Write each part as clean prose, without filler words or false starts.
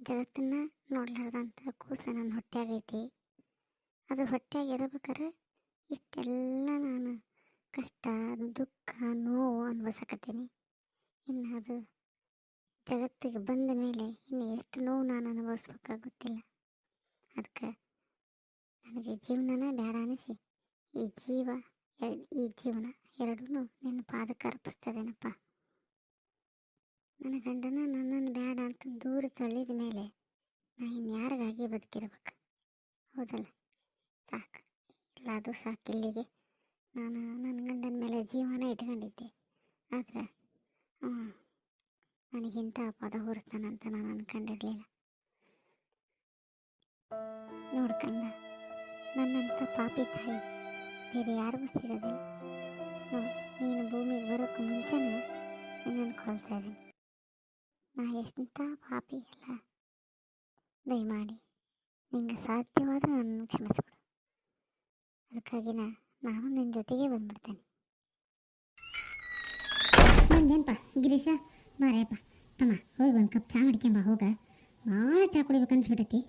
ಜಗತ್ತನ್ನು ನೋಡ್ಲಾರ್ದಂಥ ಕೂಸು ನನ್ನ ಹೊಟ್ಯಾಗೈತಿ. ಅದು ಹೊಟ್ಯಾಗಿರ್ಬೇಕಾರೆ ಇಷ್ಟೆಲ್ಲ ನಾನು ಕಷ್ಟ, ದುಃಖ, ನೋವು ಅನುಭವಿಸಕತ್ತೀನಿ. ಇನ್ನು ಅದು ಜಗತ್ತಿಗೆ ಬಂದ ಮೇಲೆ ಇನ್ನು ಎಷ್ಟು ನೋವು ನಾನು ಅನುಭವಿಸ್ಬೇಕಾಗುತ್ತಿಲ್ಲ. ಅದಕ್ಕೆ ನನಗೆ ಜೀವನನ ಬೇಡ ಅನಿಸಿ ಈ ಜೀವನ ಎರಡೂ ನಿನ್ನ ಪಾದಕ್ಕೆ ಅರ್ಪಿಸ್ತದೇನಪ್ಪ. ನನ್ನ ಗಂಡನ ನನ್ನನ್ನು ಬೇಡ ಅಂತ ದೂರ ತಳ್ಳಿದ ಮೇಲೆ ನಾ ಇನ್ಯಾರಿಗಾಗಿ ಬದುಕಿರ್ಬೇಕು? ಹೌದಲ್ಲ? ಸಾಕು, ಎಲ್ಲಾದರೂ ಸಾಕು. ಇಲ್ಲಿಗೆ ನಾನು ನನ್ನ ಗಂಡನ ಮೇಲೆ ಜೀವನ ಇಟ್ಕೊಂಡಿದ್ದೆ. ಆದರೆ ನನಗಿಂಥ ಪದ ಹೊರಿಸ್ತಾನಂತ ನಾನು ಅಂದ್ಕೊಂಡಿರಲಿಲ್ಲ. ನೋಡ್ಕಂದ, ನನ್ನಂಥ ಪಾಪಿ ತಾಯಿ ಬೇರೆ ಯಾರಿಗೂ ಸಿಗೋದಿಲ್ಲ. ನೀನು ಭೂಮಿಗೆ ಬರೋಕ್ಕೂ ಮುಂಚೆನೇ ನನ್ನನ್ನು ಕೊಲ್ತಾ ಇದ್ದೀನಿ. ನಾ ಎಷ್ಟಂತ ಪಾಪಿ ಅಲ್ಲ. ದಯಮಾಡಿ ನಿಂಗೆ ಸಾಧ್ಯವಾದರೆ ನನ್ನನ್ನು ಕ್ಷಮಿಸ್ಬಿಡು. ಅದಕ್ಕಾಗಿ ನಾನು ನಿನ್ನ ಜೊತೆಗೆ ಬಂದ್ಬಿಡ್ತೇನೆ. ಬಂದೇನಪ್ಪ ಗಿರೀಶ? ಬಾರೇಪ್ಪ ತಮ್ಮ, ಹೋಗಿ ಒಂದು ಕಪ್ ಚಾ ಮಾಡ್ಕೊಂಬ. ಹೋಗ, ಭಾಳ ಚಾ ಕುಡಿಬೇಕನ್ಸ್ಬಿಟ್ಟೈತಿ.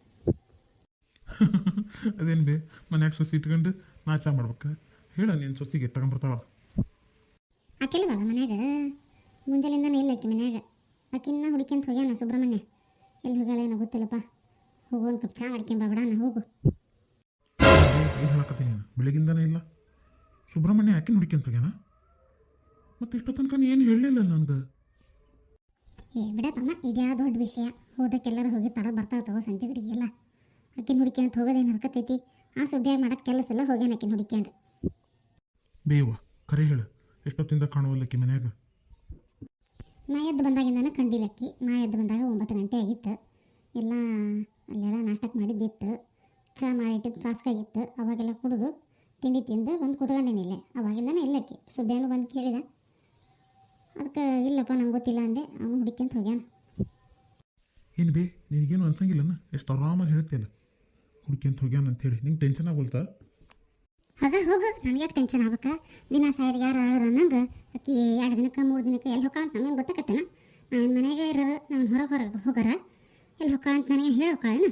ಅದೇನು ಬೇ, ಮನ್ಯಾಗ ಸೊಸಿ ಇಟ್ಕೊಂಡು ನಾ ಚಾ ಮಾಡ್ಬೇಕು? ಹೇಳ ನೀನು ಸೊಸಿಗೆ ತಗೊಂಡ್ಬರ್ತಾವ. ಆಕೆಲ್ಲ ಬಾಳ ಮನ್ಯಾಗ ಮುಂಜಾಲಿಂದಾನೆ ಇಲ್ಲ ಆಕೆ ಮನ್ಯಾಗ. ಆಕಿನ್ನ ಹುಡುಕ್ಯಂತ ಹೋಗ್ಯಾನ ಸುಬ್ರಹ್ಮಣ್ಯ. ಎಲ್ಲಿ ಹೋಗ್ಯಾಳೇನೋ ಗೊತ್ತಿಲ್ಲಪ್ಪ. ಹೋಗು, ಒಂದು ಕಪ್ ಚಾ ಮಾಡ್ಕೊಂಬ ಬಿಡೋಣ. ಹೋಗು. ಏನು ಹೇಳಕತ್ತೀನಿ ನೀನು? ಬೆಳಗಿಂದನೇ ಇಲ್ಲ. ಸುಬ್ರಹ್ಮಣ್ಯ ಯಾಕೆ ಹುಡುಕ್ಯಂತ ಹೋಗ್ಯಾನ? ಮತ್ತು ಇಷ್ಟೋ ತನಕ ಏನು ಹೇಳಲಿಲ್ಲ ನನಗೆ. ಬಿಡತ್ತಮ್ಮ, ಇದ್ಯಾವ ದೊಡ್ಡ ವಿಷಯ. ಹೋದಕ್ಕೆಲ್ಲರೂ ಹೋಗಿ ತಡ ಬರ್ತಾಳೆ ತಗೋ. ಸಂಜೆ ಕಡೆಗೆಲ್ಲ ಆಕಿನ ಹುಡುಕ್ಯಂತ ಹೋಗೋದೇನು ಹರ್ಕತೈತಿ? ಆ ಸುದ್ದಿಯಾಗಿ ಮಾಡೋಕ್ಕೆ ಕೆಲಸ ಎಲ್ಲ ಹೋಗ್ಯಾನ ಆಕಿನ ಹುಡುಕ್ಯಂಡು. ಬೇವ ಕರೆ ಹೇಳು, ಎಷ್ಟೊತ್ತಿಂದ ಕಾಣುವಲ್ಲಕ್ಕಿ ಮನ್ಯಾಗ? ನಾ ಎದ್ದು ಬಂದಾಗಿಂದಾನೆ ಕಂಡಿಲ್ಲ ಅಕ್ಕಿ. ನಾ ಎದ್ದು ಬಂದಾಗ 9 ಗಂಟೆ ಆಗಿತ್ತು. ಎಲ್ಲ ಅಲ್ಲೆಲ್ಲ ನಾಷ್ಟಕ್ಕೆ ಮಾಡಿದ್ದಿತ್ತು. ಚಹಾ ಮಾಡಿಟ್ಟಿದ್ದು ಫ್ಲಾಸ್ಕಾಗಿತ್ತು. ಅವಾಗೆಲ್ಲ ಕುಡಿದು ತಿಂಡಿ ತಿಂದು ಬಂದು ಕೂತ್ಕೊಂಡೇನಿಲ್ಲ. ಅವಾಗಿಂದಾನೆ ಇಲ್ಲ ಅಕ್ಕಿ. ಸುಬ್ಯಾನು ಬಂದು ಕೇಳಿದ. ಅದಕ್ಕೆ ಇಲ್ಲಪ್ಪ ನಂಗೆ ಗೊತ್ತಿಲ್ಲ ಅಂದೆ. ಅವನು ಹುಡುಕ್ಯಂತ ಹೋಗ್ಯಾನ. ಏನು ಬೇ, ನಿನಗೇನು ಅನ್ಸಂಗಿಲ್ಲನ? ಎಷ್ಟು ಆರಾಮಾಗಿ ಹೇಳ್ತೀಯಲ್ಲ ಹುಡುಕ್ಯಂತ ಹೋಗ್ಯಾನ ಅಂತೇಳಿ. ನಿಂಗೆ ಟೆನ್ಷನ್ ಆಗೋಲ್ತಾ? ಆಗ ಹೋಗು, ನನಗೆ ಟೆನ್ಷನ್ ಆಗ್ಬೇಕಾ? ದಿನ ಸಾಯರಿಗೆ ಯಾರು ಅಳೋರು ಅನ್ನಂಗೆ ಅಕ್ಕಿ 2 ದಿನಕ್ಕೆ 3 ದಿನಕ್ಕೆ ಎಲ್ಲಿ ಹೊಕ್ಕಾಳ ಅಂತ ನಮಗೆ ಗೊತ್ತಾಕತ್ತೇನ? ನಾನು ಮನೆಗೆ ಇರೋದು, ನಾನು ಹೊರಗೆ ಹೋಗಾರ ಎಲ್ಲಿ ಹೊಕ್ಕಾಳ ಅಂತ ನನಗೆ ಹೇಳಿ ಹೊಕ್ಕಾಳೇನ?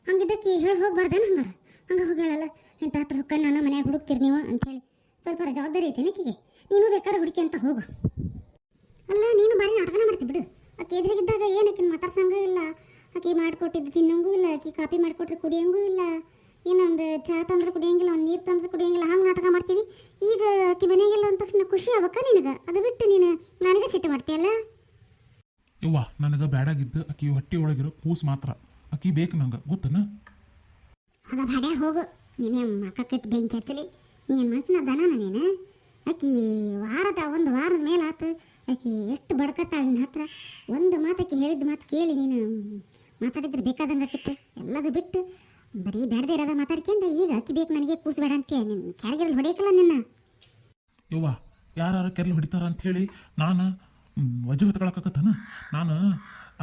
ಹಂಗಿದ್ದಕ್ಕೆ ಹೇಳಿ ಹೋಗ್ಬಾರ್ದೇನು? ಹಂಗೆ ಹೋಗ್ಯಾಳಲ್ಲ, ಇಂಥ ಹತ್ರ ಹೊಕ್ಕ ನಾನು ಮನೆಯಾಗ ಹುಡುಕ್ತೀರಿ ನೀವು ಅಂಥೇಳಿ ಸ್ವಲ್ಪ ಜವಾಬ್ದಾರಿ ಐತೇನೆ ಅಕ್ಕಿಗೆ. ನೀನು ಬೇಕಾದ್ರೆ ಹುಡುಕಿ ಅಂತ ಹೋಗು. ಅಲ್ಲ, ನೀನು ಬಾರಿ ನಾಟಕನ ಮಾಡ್ತಿ ಬಿಡು. ಆಕೆ ಎದುರಿಗಿದ್ದಾಗ ಏನು ಆಕಿನ ಮಾತಾಡ್ಸಂಗೂ ಇಲ್ಲ. ಆಕೆ ಮಾಡಿಕೊಟ್ಟಿದ್ದು ತಿನ್ನಂಗೂ ಇಲ್ಲ. ಆಕೆ ಕಾಪಿ ಮಾಡಿಕೊಟ್ರೆ ಕುಡಿಯಂಗೂ ಇಲ್ಲ. ಇನ್ನೊಂದು ಚಹಾ ತಂದ್ರೆ ಕುಡಿಯಂಗಿಲ್ಲ, ಒಂದು ನೀರು ತಂದ್ರೆ ಕುಡಿಯಂಗಿಲ್ಲ. ಹಂಗೆ ನಾಟಕ ಮಾಡ್ತೀವಿ. ಈಗ ಆಕೆ ಮನೆಗೆಲ್ಲ ಅಂದ ತಕ್ಷಣ ಖುಷಿ ಆಗ್ಬೇಕಾ ನಿನಗೆ? ಅದು ಬಿಟ್ಟು ನೀನು ನನಗೆ ಸಿಟ್ಟು ಮಾಡ್ತೀಯಲ್ಲ? ಯವ್ವ, ನನಗೆ ಬ್ಯಾಡಾಗಿದ್ದು ಆಕಿ ಹೊಟ್ಟೆ ಒಳಗಿರೋ ಕೂಸು ಮಾತ್ರ. ಆಕಿ ಬೇಕು ನಂಗೆ, ಗೊತ್ತನ? ಅದ ಬಾಡ್ಯಾ ಹೋಗು. ನೀನೇ ಮಕ್ಕ ಕೆಟ್ಟು ಬೆಂಕಿ ಹಚ್ಚಲಿ. ನೀನು ಮನಸ್ಸಿನ ದನ ನೀನು. ಆಕಿ ಒಂದು ವಾರದ ಮೇಲೆ ಆತು. ಆಕಿ ಎಷ್ಟು ಬಡ್ಕತ್ತಾಳ ನಿನ್ನ ಹತ್ರ. ಒಂದು ಮಾತು ಆಕಿ ಹೇಳಿದ ಮಾತು ಕೇಳಿ ನೀನು ಮಾತಾಡಿದ್ರೆ ಬೇಕಾದಂಗೆ ಆಕಿತ್ತು. ಎಲ್ಲದು ಬಿಟ್ಟು ಬರೀ ಬೇಡದೇ ಇರೋದ ಮಾತಾಡ್ಕೊಂಡು ಈಗ ಆಕಿ ಬೇಕು ನನಗೆ ಕೂಸಬೇಡ ಅಂತೀಯ. ನಿನ್ನ ಕ್ಯಾರಿಗೆಲ್ಲ ಹೊಡೆಯಕ್ಕಲ್ಲ ನಿನ್ನ. ಯವ್ವ, ಯಾರು ಕೆರ್ಲು ಹೊಡಿತಾರ ಅಂಥೇಳಿ ನಾನು ವಜೆ ಹೊತ್ಕೊಳಕತ್ತನ? ನಾನು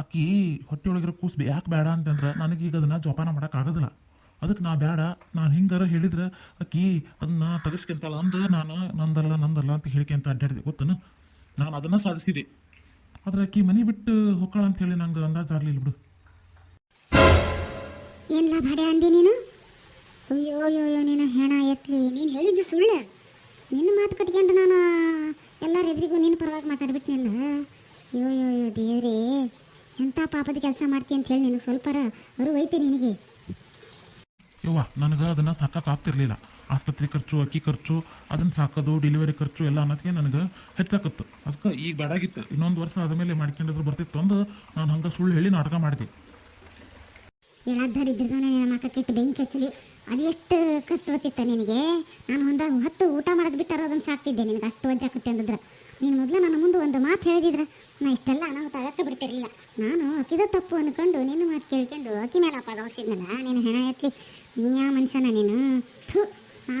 ಅಕ್ಕಿ ಹೊಟ್ಟೆ ಒಳಗಿರೋ ಕೂಸು ಯಾಕೆ ಬೇಡ ಅಂತಂದ್ರೆ ನನಗೀಗ ಅದನ್ನು ಜೋಪಾನ ಮಾಡೋಕ್ಕಾಗೋದಿಲ್ಲ. ಅದಕ್ಕೆ ನಾ ಬೇಡ, ನಾನು ಹಿಂಗಾರ ಹೇಳಿದ್ರೆ ಅಕ್ಕಿ ಅದನ್ನ ತೆಗೆಸ್ಕೊಂತಾಳ ಅಂದ್ರೆ ನಾನು ನಂದಲ್ಲ ಅಂತ ಹೇಳಿಕೆ ಅಡ್ಡಾಡಿದೆ, ಗೊತ್ತನು? ನಾನು ಅದನ್ನು ಸಾಧಿಸಿದೆ. ಆದರೆ ಅಕ್ಕಿ ಮನೆ ಬಿಟ್ಟು ಹೊಕ್ಕಾಳ ಅಂಥೇಳಿ ನಂಗೆ ಅಂದಾಜು ಆಗಲಿಲ್ಲ ಬಿಡು. ಏನಿಲ್ಲ ಬಾಡೆ ಅಂದಿ ನೀನು? ಅಯ್ಯೋ ಅಯ್ಯೋ ಅಯ್ಯೋ, ನೀನು ಹೆಣ ಎತ್ತಲಿ. ನೀನು ಹೇಳಿದ್ದು ಸುಳ್ಳು. ನಿನ್ನ ಮಾತು ಕಟ್ಕೊಂಡು ನಾನು ಎಲ್ಲರ ಎದುರಿಗೂ ನಿನ್ನ ಪರವಾಗಿ ಮಾತಾಡ್ಬಿಟ್ನಿಲ್ಲ. ಅಯ್ಯೋ ಅಯ್ಯೋ ಅಯ್ಯೋ ದೇವ್ರೇ, ಎಂಥ ಪಾಪದ ಕೆಲಸ ಮಾಡ್ತೀನಿ ಅಂತ ಹೇಳಿ ನಿನಗೆ ಸ್ವಲ್ಪರ ಅರಿವೈತೆ ನಿನಗೆ? ಯವ್ವ, ನನಗೆ ಅದನ್ನು ಸಾಕಾಗ್ತಿರ್ಲಿಲ್ಲ. ಆಸ್ಪತ್ರೆ ಖರ್ಚು, ಅಕ್ಕಿ ಖರ್ಚು, ಅದನ್ನು ಸಾಕೋದು, ಡೆಲಿವರಿ ಖರ್ಚು ಎಲ್ಲ ಅನ್ನೋದಕ್ಕೆ ನನಗೆ ಹೆಚ್ಚಾಕತ್ತು. ಅದಕ್ಕೆ ಈಗ ಬೇಡಾಗಿತ್ತು. ಇನ್ನೊಂದು ವರ್ಷ ಆದಮೇಲೆ ಮಾಡ್ಕೊಂಡಿದ್ರು ಬರ್ತಿತ್ತು ಅಂದು ನಾನು ಹಂಗೆ ಸುಳ್ಳು ಹೇಳಿ ನಾಟಕ ಮಾಡಿದೆ. ಹೇಳದ್ದಾರಿದ್ದಾನೆ ನಿನ್ನ ಮಕ್ಕ ಕೆಟ್ಟು ಬೆಂಕಿ ಹಚ್ಚಲಿ. ಅದು ಎಷ್ಟು ಕಷ್ಟ ಬರ್ತಿತ್ತ ನಿನಗೆ? ನಾನು ಒಂದು 10 ಊಟ ಮಾಡೋದು ಬಿಟ್ಟಾರ ಅದನ್ನು ಸಾಕ್ತಿದ್ದೆ. ನಿನಗೆ ಅಷ್ಟು ವಜ್ಜಾಕತ್ತೆ ಅಂದಿದ್ರೆ ನೀನು ಮೊದಲು ನನ್ನ ಮುಂದೆ ಒಂದು ಮಾತು ಹೇಳಿದಿದ್ರೆ ನಾ ಇಷ್ಟೆಲ್ಲ ಅನಾಹುತ ಆಗಕ್ಕೆ ಬಿಡ್ತಿರ್ಲಿಲ್ಲ. ನಾನು ಅಕ್ಕಿದ ತಪ್ಪು ಅಂದ್ಕೊಂಡು ನಿನ್ನ ಮಾತು ಕೇಳ್ಕೊಂಡು ಅಕ್ಕಿ ಮೇಲೆ ಅಪ್ಪ ಔಷಧಿನಲ್ಲ. ನೀನು ಹೆಣ ಎತ್ತಲಿ. ನೀ ಯಾವ ಮನುಷ್ಯನ ನೀನು?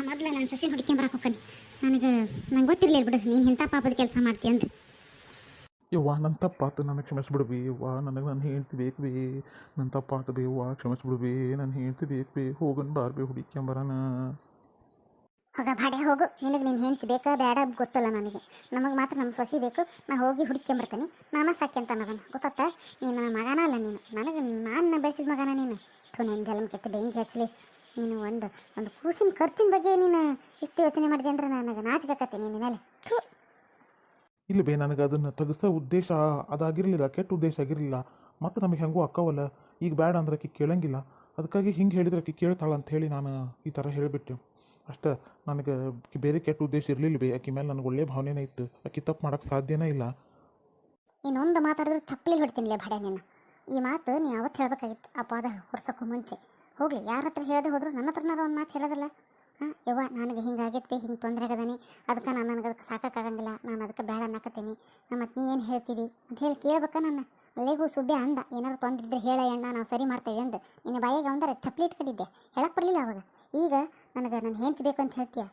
ಮೊದಲು ನಾನು ಸೊಸೆ ಹುಡ್ಕೊಂಬರಕ್ಕೆ ಹೋಗ್ತೀನಿ. ನಂಗೆ ಗೊತ್ತಿರಲಿಲ್ಲ ಬಿಡು ನೀನು ಇಂಥ ಪಾಪದ ಕೆಲಸ ಮಾಡ್ತೀಯ ಅಂತ. ಯವ್ವ, ನನ್ನ ತಪ್ಪಾತು, ನನಗೆ ಕ್ಷಮಿಸ್ಬಿಡು ಬೇ. ಯವ್ವ, ನನಗೆ ನನ್ನ ಹೆಂಡ್ತಿ ಬೇಕು ಬೇ. ನನ್ನ ತಪ್ಪಾತು ಬೇ. ಯವ್ವ ಕ್ಷಮಿಸ್ಬಿಡು ಬೇ. ನನ್ನ ಹೆಂಡ್ತಿ ಬೇಕು ಬೇ. ಹೋಗೋಣ ಬಾರ್ ಬೇ, ಹುಡುಕ್ಯಂಬರೋಣ. ಹೋಗ ಬಾಡೆ ಹೋಗು, ನಿನಗೆ ನಿನ್ನ ಹೆಂಡ್ತಿ ಬೇಕಾ ಬೇಡ ಗೊತ್ತಲ್ಲ ನನಗೆ. ನಮಗೆ ಮಾತ್ರ ನಮ್ಮ ಸೊಸಿ ಬೇಕು. ನಾ ಹೋಗಿ ಹುಡುಕ್ಕೊಂಬರ್ತೀನಿ. ನಾನ ಸಾಕ್ಯಂತ ಅನ್ನೋದನ್ನು ಗೊತ್ತಾತ. ನೀನು ನನ್ನ ಮಗನ ಅಲ್ಲ, ನೀನು ನನಗೆ ನಾನು ಬೆಳೆಸಿದ ಮಗನ ನೀನು. ಥೂ, ನಿನ್ನ ಜನ್ಮ ಕೆಟ್ಟು ಬೆಂಕಿ ಹಚ್ಚಲಿ. ನೀನು ಒಂದು ಕೂಸಿನ ಖರ್ಚಿನ ಬಗ್ಗೆ ನೀನು ಇಷ್ಟು ಯೋಚನೆ ಮಾಡಿದೆ ಅಂದ್ರೆ ನನಗೆ ನಾಚಿಕತ್ತೆ ನಿನ್ನ ಮೇಲೆ. ಥೂ. ಇಲ್ಲ ಬೇ, ನನಗೆ ಅದನ್ನು ತೆಗಿಸೋ ಉದ್ದೇಶ ಅದಾಗಿರಲಿಲ್ಲ, ಕೆಟ್ಟ ಉದ್ದೇಶ ಆಗಿರಲಿಲ್ಲ. ಮತ್ತು ನಮಗೆ ಹೆಂಗೂ ಅಕ್ಕವಲ್ಲ, ಈಗ ಬೇಡ ಅಂದ್ರೆ ಆಕಿ ಕೇಳಂಗಿಲ್ಲ. ಅದಕ್ಕಾಗಿ ಹಿಂಗೆ ಹೇಳಿದ್ರೆ ಆಕಿ ಕೇಳ್ತಾಳೆ ಅಂತ ಹೇಳಿ ನಾನು ಈ ಥರ ಹೇಳಿಬಿಟ್ಟೆ ಅಷ್ಟೇ. ನನಗೆ ಬೇರೆ ಕೆಟ್ಟ ಉದ್ದೇಶ ಇರಲಿಲ್ಲ ಬೇ. ಆಕಿ ಮೇಲೆ ನನಗೆ ಒಳ್ಳೆಯ ಭಾವನೆನೇ ಇತ್ತು. ಆಕಿ ತಪ್ಪು ಮಾಡೋಕ್ಕೆ ಸಾಧ್ಯನೇ ಇಲ್ಲ. ಇನ್ನೊಂದು ಮಾತಾಡಿದ್ರು ಚಪ್ಪಲಿ ಹೊಡ್ತೀನಿಲೇ ಬಾಡೆ ನಿನ್ನ. ಈ ಮಾತು ನೀ ಯಾವತ್ತು ಹೇಳಬೇಕಾಗಿತ್ತು, ಆ ಪಾದ ಹೊರ್ಸೋಕ್ಕೂ ಮುಂಚೆ. ಹೋಗಲಿ, ಯಾರ ಹತ್ರ ಹೇಳದೆ ಹೋದ್ರು ನನ್ನ ಹತ್ರನಾರು ಒಂದು ಮಾತು ಹೇಳೋದಲ್ಲ. ಹಾಂ ಯವ್ವ, ನನಗೆ ಹಿಂಗಾಗೈತೆ, ಹಿಂಗೆ ತೊಂದರೆ ಆಗದಾನೆ, ಅದಕ್ಕೆ ನನಗೆ ಅದಕ್ಕೆ ಸಾಕಾಗಂಗಿಲ್ಲ, ನಾನು ಅದಕ್ಕೆ ಬೇಡ ಅನ್ನಕತ್ತೀನಿ, ಮತ್ತು ನೀ ಏನು ಹೇಳ್ತೀವಿ ಅಂತ ಹೇಳಿ ಕೇಳ್ಬೇಕಾ ನನ್ನ. ಅಲ್ಲೇಗೂ ಸುಬ್ಬೆ ಅಂದ, ಏನಾರು ತೊಂದಿದ್ರೆ ಹೇಳ ಅಣ್ಣ, ನಾವು ಸರಿ ಮಾಡ್ತೇವೆ ಅಂದು. ನಿನ್ನ ಬಾಯಿಗೆ ಅವಂದರೆ ಚಪ್ಪಲಿ ಇಟ್ಕೊಂಡಿದ್ದೆ, ಹೇಳಕ್ಕೆ ಬರಲಿಲ್ಲ ಅವಾಗ. ಈಗ ನನಗೆ ನನ್ನ ಹೆಂಡ್ತಿ ಬೇಕು ಅಂತ ಹೇಳ್ತೀಯ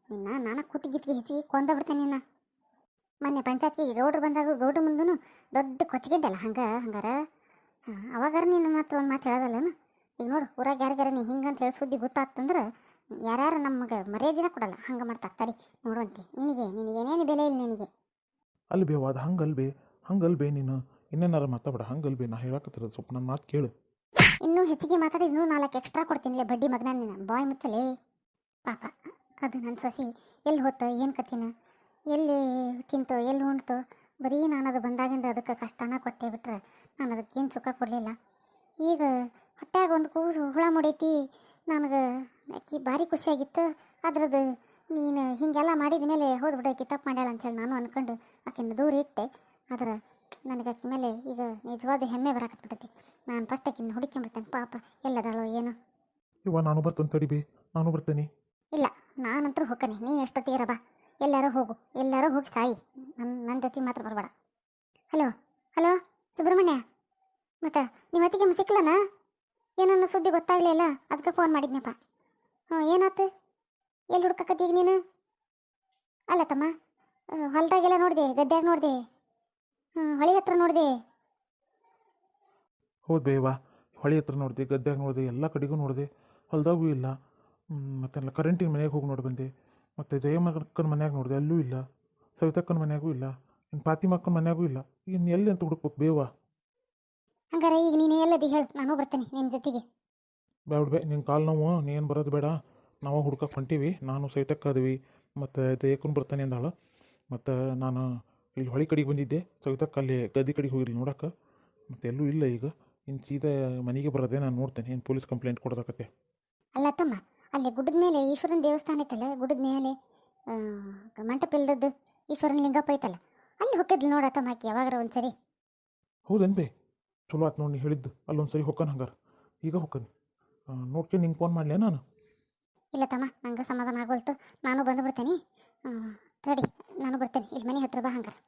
ನಿನ್ನ. ನಾನು ಕೂತಿಗಿತ್ತಿಗೆ ಹೆಚ್ಚಿಗೆ ಕೊಂದ ನಿನ್ನ. ಮೊನ್ನೆ ಪಂಚಾಯತ್ಗೆ ಗೌಡ್ರು ಬಂದಾಗ ಗೌಡ್ರ ಮುಂದೂ ದೊಡ್ಡ ಕೊಚ್ಚಿಗಿದ್ದಲ್ಲ ಹಂಗಾರ. ಅವಾಗಾರ ನೀನು ನನ್ನ ಹತ್ರ ಒಂದು ಮಾತು ಹೇಳೋದಲ್ಲನ. ಈಗ ನೋಡು, ಊರಾಗ ಯಾರಿಗಾರ ನೀ ಹಿಂಗಂತ ಹೇಳಿ ಸುದ್ದಿ ಗೊತ್ತಾಗ್ತಂದ್ರೆ ಯಾರ್ಯಾರು ನಮಗೆ ಮರ್ಯಾದಿನ ಕೊಡಲ್ಲ. ಹಂಗೆ ಮಾಡ್ತಾರೆ. ತಡಿ ನೋಡುವಂತೆ. ನಿನಗೇನೇನು ಬೆಲೆ ಇಲ್ಲ ನಿನಗೆ. ಅಲ್ಲಿ ಬೇವ, ಅದು ಹಂಗಲ್ಬೇ ನೀನು ಇನ್ನೇನಾರು ಮಾತಾಡ. ಹಂಗಲ್ಬೇ, ನಾ ಹೇಳಕತ್ತಿರೋದು ಸ್ವಲ್ಪ ನನ್ನ ಮಾತು ಕೇಳು. ಇನ್ನೂ ಹೆಚ್ಚಿಗೆ ಮಾತಾಡಿ ಇನ್ನೂ 4 ಎಕ್ಸ್ಟ್ರಾ ಕೊಡ್ತೀನಿಲೇ ಬಡ್ಡಿ ಮಗನ ನೀನು. ಬಾಯ್ ಮುಚ್ಚಲೇ ಪಾಪ. ಅದು ನನ್ನ ಸೊಸಿ ಎಲ್ಲಿ ಹೋತ, ಏನು ಕತ್ತಿನ, ಎಲ್ಲಿ ತಿಂತೋ, ಎಲ್ಲಿ ಉಣ್ತೋ. ಬರೀ ನಾನು ಅದು ಬಂದಾಗಿಂದ ಅದಕ್ಕೆ ಕಷ್ಟನ ಕೊಟ್ಟೆ ಬಿಟ್ರೆ ನಾನು ಅದಕ್ಕೇನು ಸುಖ ಕೊಡಲಿಲ್ಲ. ಈಗ ಹೊಟ್ಯಾಗ ಒಂದು ಕೂಸು ಹುಳ ಮುಡೈತಿ. ನನಗೆ ಆಕಿ ಭಾರಿ ಖುಷಿಯಾಗಿತ್ತು. ಅದ್ರದ್ದು ನೀನು ಹೀಗೆಲ್ಲ ಮಾಡಿದ ಮೇಲೆ ಹೋದ್ ಬಿಡೋಕೆ ತಪ್ಪು ಮಾಡ್ಯಾಳ ಅಂಥೇಳಿ ನಾನು ಅಂದ್ಕೊಂಡು ಆಕಿನ ದೂರ ಇಟ್ಟೆ. ಆದ್ರೆ ನನಗೆ ಆಕಿ ಮೇಲೆ ಈಗ ನಿಜವಾದ ಹೆಮ್ಮೆ ಬರಾಕತ್ಬಿಟ್ಟೈತಿ. ನಾನು ಫಸ್ಟ್ ಆಕಿನ ಹುಡುಕೊಂಬರ್ತೇನೆ. ಪಾಪ ಎಲ್ಲದಾಳೋ ಏನೋ. ಇವ ನಾನು ಬರ್ತೇನೆ, ತಡಿ ಬೇ, ನಾನು ಬರ್ತೇನೆ. ಇಲ್ಲ, ನಾನಂತರೂ ಹೋಗ್ತೀನಿ. ನೀನು ಎಷ್ಟೊತ್ತಿಗೆ ಬಾ. ಎಲ್ಲರೂ ಹೋಗು, ಎಲ್ಲರೂ ಹೋಗಿ ಸಾಯಿ. ನನ್ನ ಜೊತೆ ಮಾತ್ರ ಬರಬೇಡ. ಹಲೋ ಸುಬ್ರಹ್ಮಣ್ಯ, ಮತ್ತೆ ನಿಮ್ಮ ಅತ್ತಿಗೆ ಸಿಕ್ಕಲನ? ಏನನ್ನ ಸುದ್ದಿ ಗೊತ್ತಾಗಲಿಲ್ಲ, ಅದಕ್ಕೆ ಫೋನ್ ಮಾಡಿದ್ನಪ್ಪ. ಏನಾಯ್ತು? ಎಲ್ಲಿ ಹುಡ್ಕಕತ್ತಿ ಈಗ ನೀನು? ಅಲ್ಲ ತಮ್ಮ, ಹೊಲ್ದಾಗೆಲ್ಲ ನೋಡಿದೆ, ಗದ್ದ್ಯಾಗ ನೋಡಿದೆ, ಹೊಳಿ ಹತ್ರ ನೋಡಿದೆ. ಹೌದು ಬೇವಾ, ಹೊಳೆ ಹತ್ರ ನೋಡಿದೆ, ಗದ್ದ್ಯಾಗ ನೋಡಿದೆ, ಎಲ್ಲ ಕಡೆಗೂ ನೋಡಿದೆ. ಹೊಲ್ದಾಗೂ ಇಲ್ಲ. ಮತ್ತೆಲ್ಲ ಕರೆಂಟಿನ ಮನೆಗೆ ಹೋಗಿ ನೋಡಿ ಬಂದೆ. ಮತ್ತು ಜಯಮ್ಮಕ್ಕನ ಮನ್ಯಾಗ ನೋಡಿದೆ, ಅಲ್ಲೂ ಇಲ್ಲ. ಸವಿತಕ್ಕನ ಮನ್ಯಾಗೂ ಇಲ್ಲ. ಇನ್ನು ಪಾತಿಮಕ್ಕನ ಮನ್ಯಾಗೂ ಇಲ್ಲ. ಇನ್ನು ಎಲ್ಲಿ ಅಂತ ಹುಡುಕ್ಬೇಕು ಬೇವಾ? ಹಂಗಾರೆ ಈಗ ನೀನು ಎಲ್ಲದಿ ಹೇಳು, ನಾನು ಬರ್ತೇನೆ ನಿಮ್ಮ ಜೊತೆಗೆ. ಬೇಡ ನಿನ್ನ ಕಾಲು ನೋವು, ನೀನು ಬರೋದು ಬೇಡ. ನಾವು ಹುಡ್ಕಕ್ಕೆ ಹೊಂಟೀವಿ. ನಾನು ಸವಿತಕ್ಕ ಅದೀವಿ, ಮತ್ತು ಜಯಕ್ಕನ ಬರ್ತಾನೆ ಅಂದಾಳ. ಮತ್ತು ನಾನು ಇಲ್ಲಿ ಹೊಳೆ ಕಡೆಗೆ ಬಂದಿದ್ದೆ. ಸವಿತಕ್ಕ ಅಲ್ಲಿ ಗದ್ದೆ ಕಡೆಗೆ ಹೋಗಿಲ್ಲ ನೋಡೋಕೆ. ಮತ್ತು ಎಲ್ಲೂ ಇಲ್ಲ. ಈಗ ಇನ್ನು ಸೀದಾ ಮನೆಗೆ ಬರೋದೇ ನಾನು ನೋಡ್ತೇನೆ. ಏನು ಪೊಲೀಸ್ ಕಂಪ್ಲೇಂಟ್ ಕೊಡೋದಕ್ಕತ್ತೆ. ಅಲ್ಲ ತಮ್ಮ, ಅಲ್ಲಿ ಗುಡ್ಡದ ಮೇಲೆ ಈಶ್ವರನ ದೇವಸ್ಥಾನ ಐತಲ್ಲ, ಗುಡ್ಡದ ಮೇಲೆ ಮಂಟಪ ಇಲ್ದದ್ದು ಈಶ್ವರನ ಲಿಂಗಪ್ಪ ಐತಲ್ಲ, ಅಲ್ಲಿ ಹೊಕ್ಕದ್ಲು ನೋಡತ್ತಮ್ಮ ಆಕಿ ಯಾವಾಗಾರ ಒಂದು ಸರಿ. ಹೌದೇನು ಬೇ? ಚಲೋ ಆಯ್ತು ನೋಡಿ, ನೀ ಹೇಳಿದ್ದು. ಅಲ್ಲೊಂದು ಸರಿ ಹೊಕ್ಕನ್. ಹಂಗಾರೆ ಈಗ ಹೊಕ್ಕನ್ ನೋಡ್ಕೊಂಡು ನಿಂಗೆ ಫೋನ್ ಮಾಡಲೇ ನಾನು? ಇಲ್ಲ ತಮ್ಮ, ನಂಗೆ ಸಮಾಧಾನ ಆಗೋಲ್ತು. ನಾನು ಬಂದು ಬಿಡ್ತೇನೆ. ತಡಿ, ನಾನು ಬರ್ತೇನೆ. ಇಲ್ಲಿ ಮನೆ ಹತ್ರ ಬಾ ಹಂಗಾರೆ.